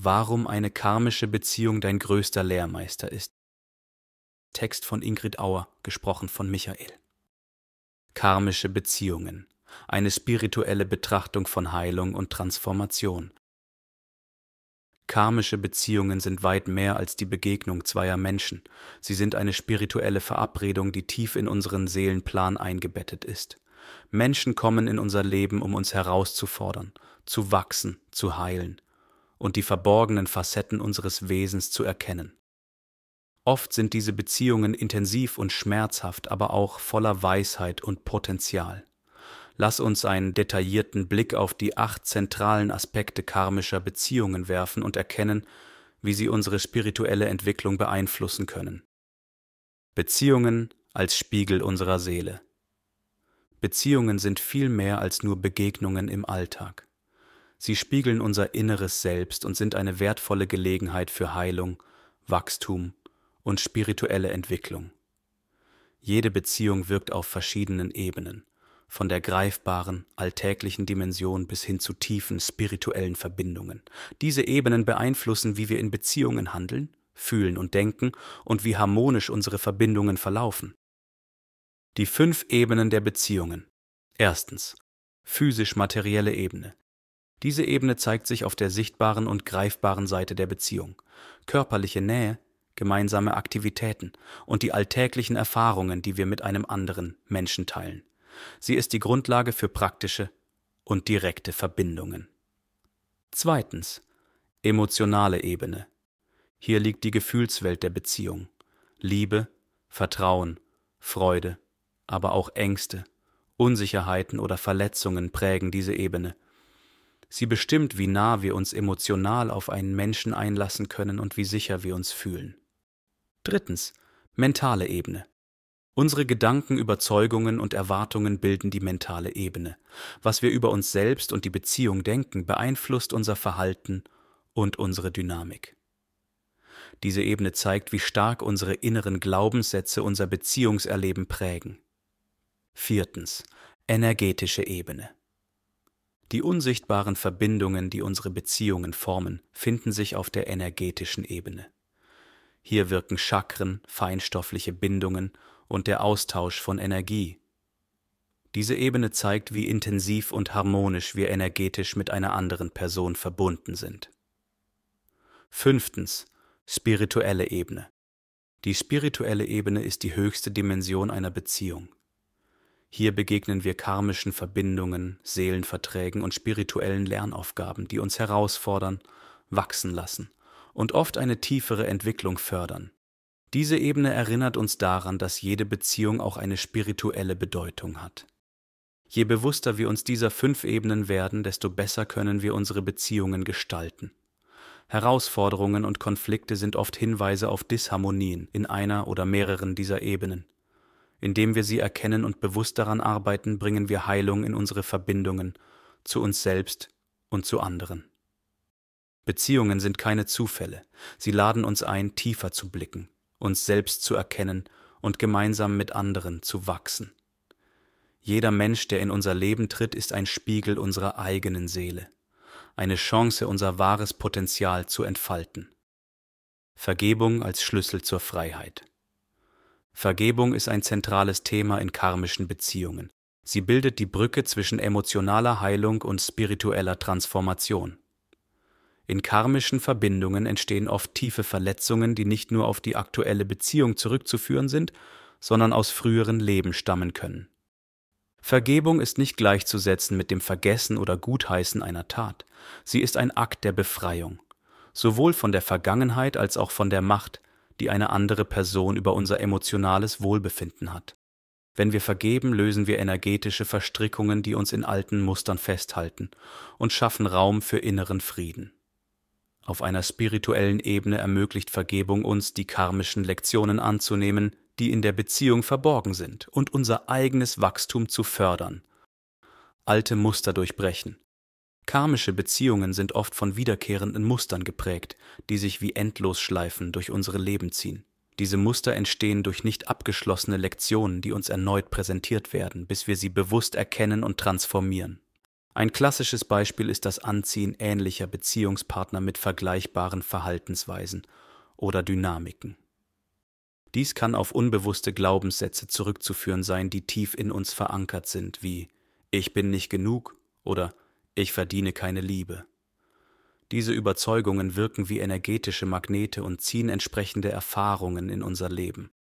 Warum eine karmische Beziehung dein größter Lehrmeister ist. Text von Ingrid Auer, gesprochen von Michael. Karmische Beziehungen. Eine spirituelle Betrachtung von Heilung und Transformation. Karmische Beziehungen sind weit mehr als die Begegnung zweier Menschen. Sie sind eine spirituelle Verabredung, die tief in unseren Seelenplan eingebettet ist. Menschen kommen in unser Leben, um uns herauszufordern, zu wachsen, zu heilen und die verborgenen Facetten unseres Wesens zu erkennen. Oft sind diese Beziehungen intensiv und schmerzhaft, aber auch voller Weisheit und Potenzial. Lass uns einen detaillierten Blick auf die 8 zentralen Aspekte karmischer Beziehungen werfen und erkennen, wie sie unsere spirituelle Entwicklung beeinflussen können. Beziehungen als Spiegel unserer Seele. Beziehungen sind viel mehr als nur Begegnungen im Alltag. Sie spiegeln unser inneres Selbst und sind eine wertvolle Gelegenheit für Heilung, Wachstum und spirituelle Entwicklung. Jede Beziehung wirkt auf verschiedenen Ebenen, von der greifbaren, alltäglichen Dimension bis hin zu tiefen spirituellen Verbindungen. Diese Ebenen beeinflussen, wie wir in Beziehungen handeln, fühlen und denken und wie harmonisch unsere Verbindungen verlaufen. Die 5 Ebenen der Beziehungen. Erstens. Physisch-materielle Ebene. Diese Ebene zeigt sich auf der sichtbaren und greifbaren Seite der Beziehung. Körperliche Nähe, gemeinsame Aktivitäten und die alltäglichen Erfahrungen, die wir mit einem anderen Menschen teilen. Sie ist die Grundlage für praktische und direkte Verbindungen. Zweitens. Emotionale Ebene. Hier liegt die Gefühlswelt der Beziehung. Liebe, Vertrauen, Freude, aber auch Ängste, Unsicherheiten oder Verletzungen prägen diese Ebene. Sie bestimmt, wie nah wir uns emotional auf einen Menschen einlassen können und wie sicher wir uns fühlen. Drittens. Mentale Ebene. Unsere Gedanken, Überzeugungen und Erwartungen bilden die mentale Ebene. Was wir über uns selbst und die Beziehung denken, beeinflusst unser Verhalten und unsere Dynamik. Diese Ebene zeigt, wie stark unsere inneren Glaubenssätze unser Beziehungserleben prägen. Viertens. Energetische Ebene. Die unsichtbaren Verbindungen, die unsere Beziehungen formen, finden sich auf der energetischen Ebene. Hier wirken Chakren, feinstoffliche Bindungen und der Austausch von Energie. Diese Ebene zeigt, wie intensiv und harmonisch wir energetisch mit einer anderen Person verbunden sind. Fünftens. Spirituelle Ebene. Die spirituelle Ebene ist die höchste Dimension einer Beziehung. Hier begegnen wir karmischen Verbindungen, Seelenverträgen und spirituellen Lernaufgaben, die uns herausfordern, wachsen lassen und oft eine tiefere Entwicklung fördern. Diese Ebene erinnert uns daran, dass jede Beziehung auch eine spirituelle Bedeutung hat. Je bewusster wir uns dieser 5 Ebenen werden, desto besser können wir unsere Beziehungen gestalten. Herausforderungen und Konflikte sind oft Hinweise auf Disharmonien in einer oder mehreren dieser Ebenen. Indem wir sie erkennen und bewusst daran arbeiten, bringen wir Heilung in unsere Verbindungen zu uns selbst und zu anderen. Beziehungen sind keine Zufälle. Sie laden uns ein, tiefer zu blicken, uns selbst zu erkennen und gemeinsam mit anderen zu wachsen. Jeder Mensch, der in unser Leben tritt, ist ein Spiegel unserer eigenen Seele, eine Chance, unser wahres Potenzial zu entfalten. Vergebung als Schlüssel zur Freiheit. Vergebung ist ein zentrales Thema in karmischen Beziehungen. Sie bildet die Brücke zwischen emotionaler Heilung und spiritueller Transformation. In karmischen Verbindungen entstehen oft tiefe Verletzungen, die nicht nur auf die aktuelle Beziehung zurückzuführen sind, sondern aus früheren Leben stammen können. Vergebung ist nicht gleichzusetzen mit dem Vergessen oder Gutheißen einer Tat. Sie ist ein Akt der Befreiung, sowohl von der Vergangenheit als auch von der Macht, die eine andere Person über unser emotionales Wohlbefinden hat. Wenn wir vergeben, lösen wir energetische Verstrickungen, die uns in alten Mustern festhalten, und schaffen Raum für inneren Frieden. Auf einer spirituellen Ebene ermöglicht Vergebung uns, die karmischen Lektionen anzunehmen, die in der Beziehung verborgen sind, und unser eigenes Wachstum zu fördern. Alte Muster durchbrechen. Karmische Beziehungen sind oft von wiederkehrenden Mustern geprägt, die sich wie Endlosschleifen durch unsere Leben ziehen. Diese Muster entstehen durch nicht abgeschlossene Lektionen, die uns erneut präsentiert werden, bis wir sie bewusst erkennen und transformieren. Ein klassisches Beispiel ist das Anziehen ähnlicher Beziehungspartner mit vergleichbaren Verhaltensweisen oder Dynamiken. Dies kann auf unbewusste Glaubenssätze zurückzuführen sein, die tief in uns verankert sind, wie „Ich bin nicht genug" oder „Ich verdiene keine Liebe". Diese Überzeugungen wirken wie energetische Magnete und ziehen entsprechende Erfahrungen in unser Leben.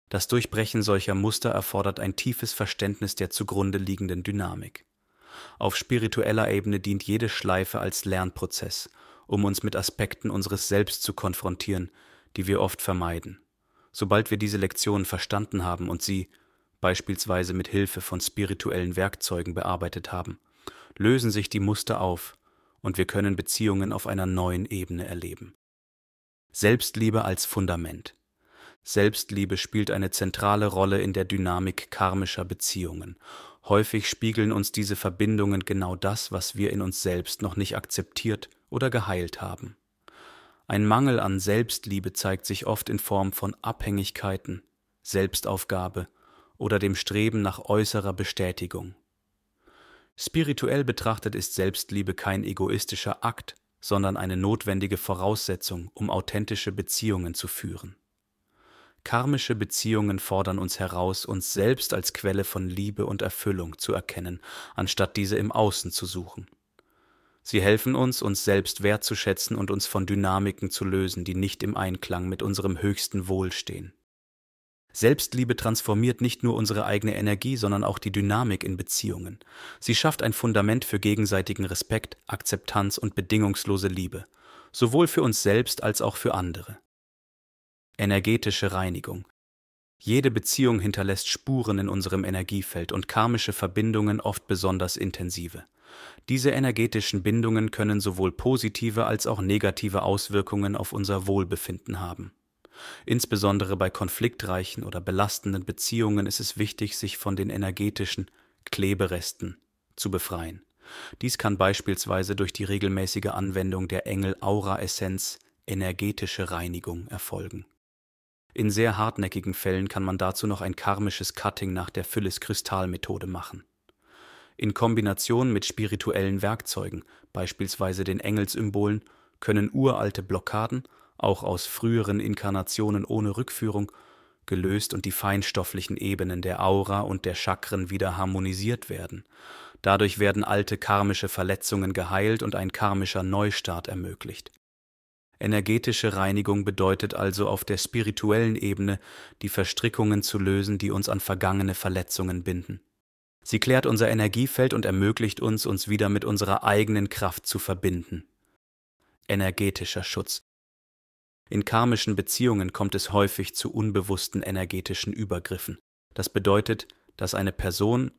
Das Durchbrechen solcher Muster erfordert ein tiefes Verständnis der zugrunde liegenden Dynamik. Auf spiritueller Ebene dient jede Schleife als Lernprozess, um uns mit Aspekten unseres Selbst zu konfrontieren, die wir oft vermeiden. Sobald wir diese Lektionen verstanden haben und sie, beispielsweise mit Hilfe von spirituellen Werkzeugen, bearbeitet haben, lösen sich die Muster auf und wir können Beziehungen auf einer neuen Ebene erleben. Selbstliebe als Fundament. Selbstliebe spielt eine zentrale Rolle in der Dynamik karmischer Beziehungen. Häufig spiegeln uns diese Verbindungen genau das, was wir in uns selbst noch nicht akzeptiert oder geheilt haben. Ein Mangel an Selbstliebe zeigt sich oft in Form von Abhängigkeiten, Selbstaufgabe oder dem Streben nach äußerer Bestätigung. Spirituell betrachtet ist Selbstliebe kein egoistischer Akt, sondern eine notwendige Voraussetzung, um authentische Beziehungen zu führen. Karmische Beziehungen fordern uns heraus, uns selbst als Quelle von Liebe und Erfüllung zu erkennen, anstatt diese im Außen zu suchen. Sie helfen uns, uns selbst wertzuschätzen und uns von Dynamiken zu lösen, die nicht im Einklang mit unserem höchsten Wohl stehen. Selbstliebe transformiert nicht nur unsere eigene Energie, sondern auch die Dynamik in Beziehungen. Sie schafft ein Fundament für gegenseitigen Respekt, Akzeptanz und bedingungslose Liebe, sowohl für uns selbst als auch für andere. Energetische Reinigung. Jede Beziehung hinterlässt Spuren in unserem Energiefeld und karmische Verbindungen oft besonders intensive. Diese energetischen Bindungen können sowohl positive als auch negative Auswirkungen auf unser Wohlbefinden haben. Insbesondere bei konfliktreichen oder belastenden Beziehungen ist es wichtig, sich von den energetischen Kleberesten zu befreien. Dies kann beispielsweise durch die regelmäßige Anwendung der Engel-Aura-Essenz energetische Reinigung erfolgen. In sehr hartnäckigen Fällen kann man dazu noch ein karmisches Cutting nach der Phyllis-Kristall-Methode machen. In Kombination mit spirituellen Werkzeugen, beispielsweise den Engelssymbolen, können uralte Blockaden, auch aus früheren Inkarnationen ohne Rückführung, gelöst und die feinstofflichen Ebenen der Aura und der Chakren wieder harmonisiert werden. Dadurch werden alte karmische Verletzungen geheilt und ein karmischer Neustart ermöglicht. Energetische Reinigung bedeutet also auf der spirituellen Ebene, die Verstrickungen zu lösen, die uns an vergangene Verletzungen binden. Sie klärt unser Energiefeld und ermöglicht uns, uns wieder mit unserer eigenen Kraft zu verbinden. Energetischer Schutz. In karmischen Beziehungen kommt es häufig zu unbewussten energetischen Übergriffen. Das bedeutet, dass eine Person,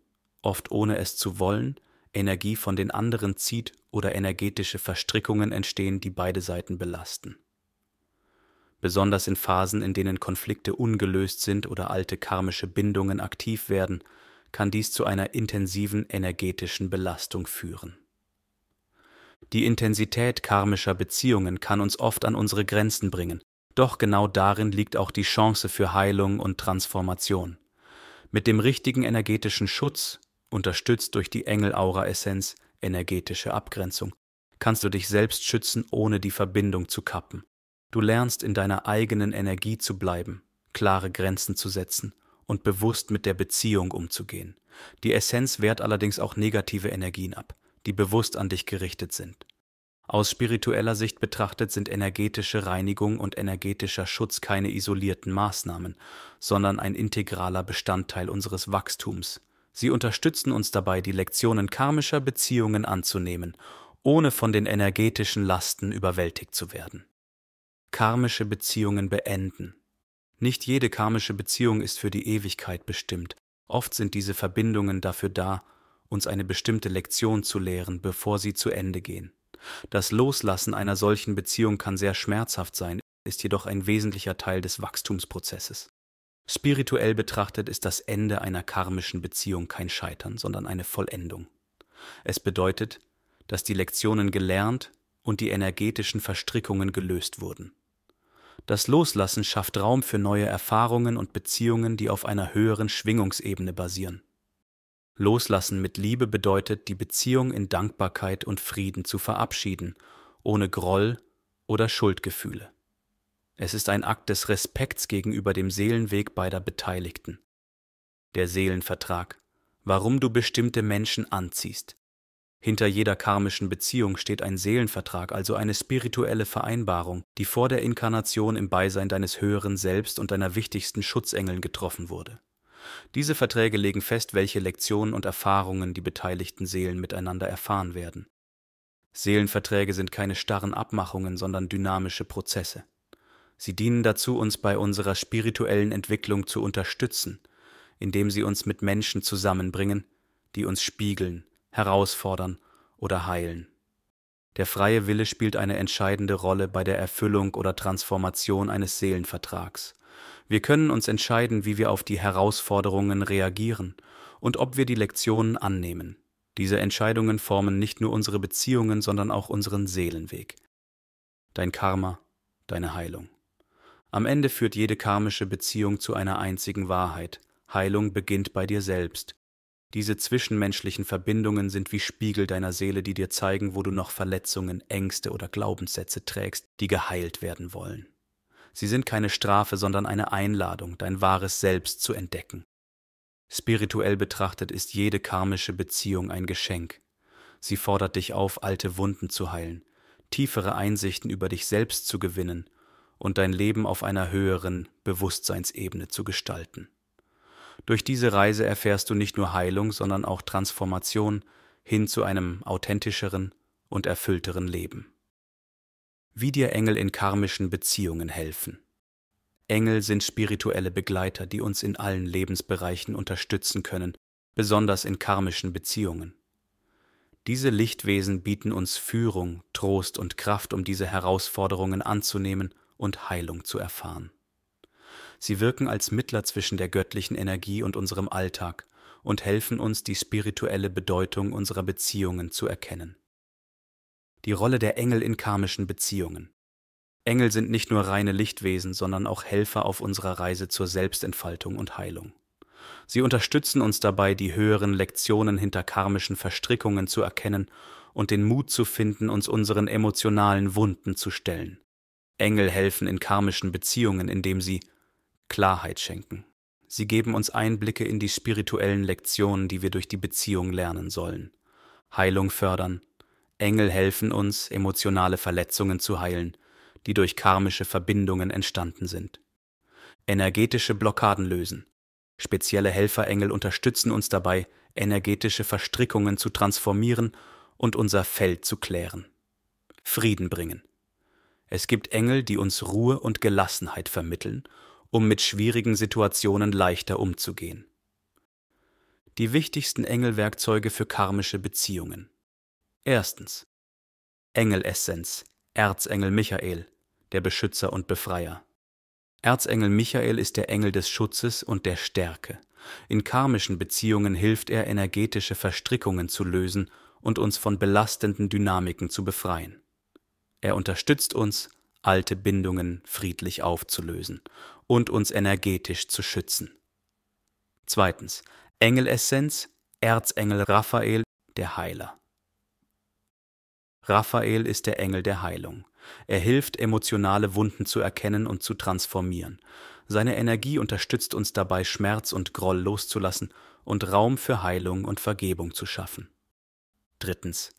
oft ohne es zu wollen, Energie von den anderen zieht oder energetische Verstrickungen entstehen, die beide Seiten belasten. Besonders in Phasen, in denen Konflikte ungelöst sind oder alte karmische Bindungen aktiv werden, kann dies zu einer intensiven energetischen Belastung führen. Die Intensität karmischer Beziehungen kann uns oft an unsere Grenzen bringen, doch genau darin liegt auch die Chance für Heilung und Transformation. Mit dem richtigen energetischen Schutz, unterstützt durch die Engel-Aura-Essenz, energetische Abgrenzung, kannst du dich selbst schützen, ohne die Verbindung zu kappen. Du lernst in deiner eigenen Energie zu bleiben, klare Grenzen zu setzen und bewusst mit der Beziehung umzugehen. Die Essenz wehrt allerdings auch negative Energien ab, die bewusst an dich gerichtet sind. Aus spiritueller Sicht betrachtet sind energetische Reinigung und energetischer Schutz keine isolierten Maßnahmen, sondern ein integraler Bestandteil unseres Wachstums. Sie unterstützen uns dabei, die Lektionen karmischer Beziehungen anzunehmen, ohne von den energetischen Lasten überwältigt zu werden. Karmische Beziehungen beenden. Nicht jede karmische Beziehung ist für die Ewigkeit bestimmt. Oft sind diese Verbindungen dafür da, uns eine bestimmte Lektion zu lehren, bevor sie zu Ende gehen. Das Loslassen einer solchen Beziehung kann sehr schmerzhaft sein, ist jedoch ein wesentlicher Teil des Wachstumsprozesses. Spirituell betrachtet ist das Ende einer karmischen Beziehung kein Scheitern, sondern eine Vollendung. Es bedeutet, dass die Lektionen gelernt und die energetischen Verstrickungen gelöst wurden. Das Loslassen schafft Raum für neue Erfahrungen und Beziehungen, die auf einer höheren Schwingungsebene basieren. Loslassen mit Liebe bedeutet, die Beziehung in Dankbarkeit und Frieden zu verabschieden, ohne Groll oder Schuldgefühle. Es ist ein Akt des Respekts gegenüber dem Seelenweg beider Beteiligten. Der Seelenvertrag, warum du bestimmte Menschen anziehst. Hinter jeder karmischen Beziehung steht ein Seelenvertrag, also eine spirituelle Vereinbarung, die vor der Inkarnation im Beisein deines höheren Selbst und deiner wichtigsten Schutzengeln getroffen wurde. Diese Verträge legen fest, welche Lektionen und Erfahrungen die beteiligten Seelen miteinander erfahren werden. Seelenverträge sind keine starren Abmachungen, sondern dynamische Prozesse. Sie dienen dazu, uns bei unserer spirituellen Entwicklung zu unterstützen, indem sie uns mit Menschen zusammenbringen, die uns spiegeln, herausfordern oder heilen. Der freie Wille spielt eine entscheidende Rolle bei der Erfüllung oder Transformation eines Seelenvertrags. Wir können uns entscheiden, wie wir auf die Herausforderungen reagieren und ob wir die Lektionen annehmen. Diese Entscheidungen formen nicht nur unsere Beziehungen, sondern auch unseren Seelenweg. Dein Karma, deine Heilung. Am Ende führt jede karmische Beziehung zu einer einzigen Wahrheit. Heilung beginnt bei dir selbst. Diese zwischenmenschlichen Verbindungen sind wie Spiegel deiner Seele, die dir zeigen, wo du noch Verletzungen, Ängste oder Glaubenssätze trägst, die geheilt werden wollen. Sie sind keine Strafe, sondern eine Einladung, dein wahres Selbst zu entdecken. Spirituell betrachtet ist jede karmische Beziehung ein Geschenk. Sie fordert dich auf, alte Wunden zu heilen, tiefere Einsichten über dich selbst zu gewinnen und dein Leben auf einer höheren Bewusstseinsebene zu gestalten. Durch diese Reise erfährst du nicht nur Heilung, sondern auch Transformation hin zu einem authentischeren und erfüllteren Leben. Wie dir Engel in karmischen Beziehungen helfen. Engel sind spirituelle Begleiter, die uns in allen Lebensbereichen unterstützen können, besonders in karmischen Beziehungen. Diese Lichtwesen bieten uns Führung, Trost und Kraft, um diese Herausforderungen anzunehmen und Heilung zu erfahren. Sie wirken als Mittler zwischen der göttlichen Energie und unserem Alltag und helfen uns, die spirituelle Bedeutung unserer Beziehungen zu erkennen. Die Rolle der Engel in karmischen Beziehungen. Engel sind nicht nur reine Lichtwesen, sondern auch Helfer auf unserer Reise zur Selbstentfaltung und Heilung. Sie unterstützen uns dabei, die höheren Lektionen hinter karmischen Verstrickungen zu erkennen und den Mut zu finden, uns unseren emotionalen Wunden zu stellen. Engel helfen in karmischen Beziehungen, indem sie Klarheit schenken. Sie geben uns Einblicke in die spirituellen Lektionen, die wir durch die Beziehung lernen sollen. Heilung fördern. Engel helfen uns, emotionale Verletzungen zu heilen, die durch karmische Verbindungen entstanden sind. Energetische Blockaden lösen. Spezielle Helferengel unterstützen uns dabei, energetische Verstrickungen zu transformieren und unser Feld zu klären. Frieden bringen. Es gibt Engel, die uns Ruhe und Gelassenheit vermitteln, um mit schwierigen Situationen leichter umzugehen. Die wichtigsten Engelwerkzeuge für karmische Beziehungen. Erstens. Engelessenz, Erzengel Michael, der Beschützer und Befreier. Erzengel Michael ist der Engel des Schutzes und der Stärke. In karmischen Beziehungen hilft er, energetische Verstrickungen zu lösen und uns von belastenden Dynamiken zu befreien. Er unterstützt uns, alte Bindungen friedlich aufzulösen und uns energetisch zu schützen. Zweitens. Engelessenz, Erzengel Raphael, der Heiler. Raphael ist der Engel der Heilung. Er hilft, emotionale Wunden zu erkennen und zu transformieren. Seine Energie unterstützt uns dabei, Schmerz und Groll loszulassen und Raum für Heilung und Vergebung zu schaffen. Drittens.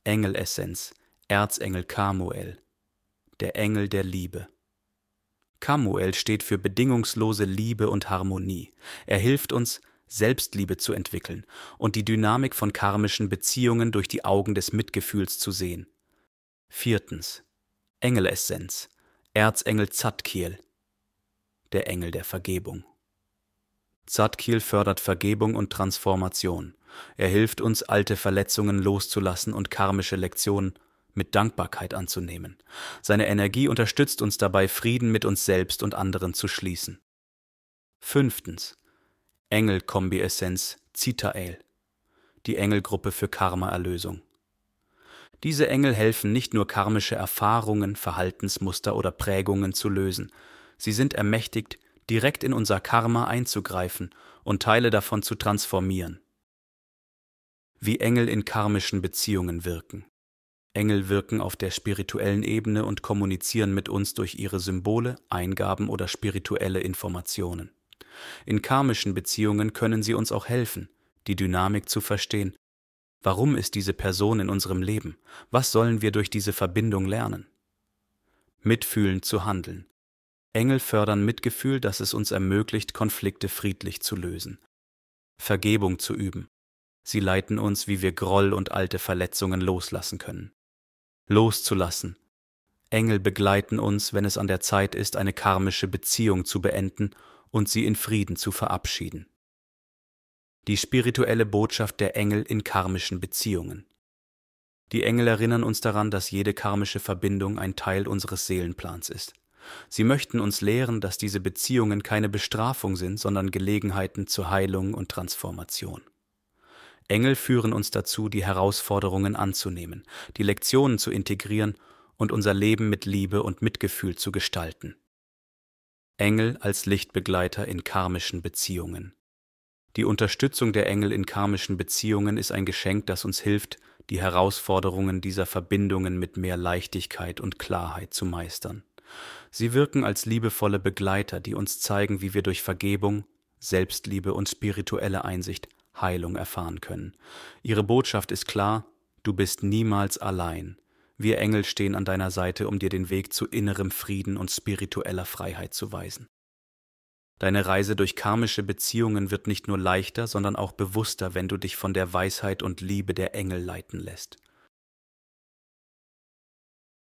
Engelessenz, Erzengel Chamuel, der Engel der Liebe. Chamuel steht für bedingungslose Liebe und Harmonie. Er hilft uns, Selbstliebe zu entwickeln und die Dynamik von karmischen Beziehungen durch die Augen des Mitgefühls zu sehen. Viertens. Engelessenz, Erzengel Zadkiel, der Engel der Vergebung. Zadkiel fördert Vergebung und Transformation. Er hilft uns, alte Verletzungen loszulassen und karmische Lektionen mit Dankbarkeit anzunehmen. Seine Energie unterstützt uns dabei, Frieden mit uns selbst und anderen zu schließen. Fünftens. Engel-Kombi-Essenz Zitael, die Engelgruppe für Karma-Erlösung. Diese Engel helfen nicht nur karmische Erfahrungen, Verhaltensmuster oder Prägungen zu lösen. Sie sind ermächtigt, direkt in unser Karma einzugreifen und Teile davon zu transformieren. Wie Engel in karmischen Beziehungen wirken. Engel wirken auf der spirituellen Ebene und kommunizieren mit uns durch ihre Symbole, Eingaben oder spirituelle Informationen. In karmischen Beziehungen können sie uns auch helfen, die Dynamik zu verstehen. Warum ist diese Person in unserem Leben? Was sollen wir durch diese Verbindung lernen? Mitfühlend zu handeln. Engel fördern Mitgefühl, das es uns ermöglicht, Konflikte friedlich zu lösen. Vergebung zu üben. Sie leiten uns, wie wir Groll und alte Verletzungen loslassen können. Loszulassen. Engel begleiten uns, wenn es an der Zeit ist, eine karmische Beziehung zu beenden und sie in Frieden zu verabschieden. Die spirituelle Botschaft der Engel in karmischen Beziehungen. Die Engel erinnern uns daran, dass jede karmische Verbindung ein Teil unseres Seelenplans ist. Sie möchten uns lehren, dass diese Beziehungen keine Bestrafung sind, sondern Gelegenheiten zur Heilung und Transformation. Engel führen uns dazu, die Herausforderungen anzunehmen, die Lektionen zu integrieren und unser Leben mit Liebe und Mitgefühl zu gestalten. Engel als Lichtbegleiter in karmischen Beziehungen. Die Unterstützung der Engel in karmischen Beziehungen ist ein Geschenk, das uns hilft, die Herausforderungen dieser Verbindungen mit mehr Leichtigkeit und Klarheit zu meistern. Sie wirken als liebevolle Begleiter, die uns zeigen, wie wir durch Vergebung, Selbstliebe und spirituelle Einsicht Heilung erfahren können. Ihre Botschaft ist klar: Du bist niemals allein. Wir Engel stehen an deiner Seite, um dir den Weg zu innerem Frieden und spiritueller Freiheit zu weisen. Deine Reise durch karmische Beziehungen wird nicht nur leichter, sondern auch bewusster, wenn du dich von der Weisheit und Liebe der Engel leiten lässt.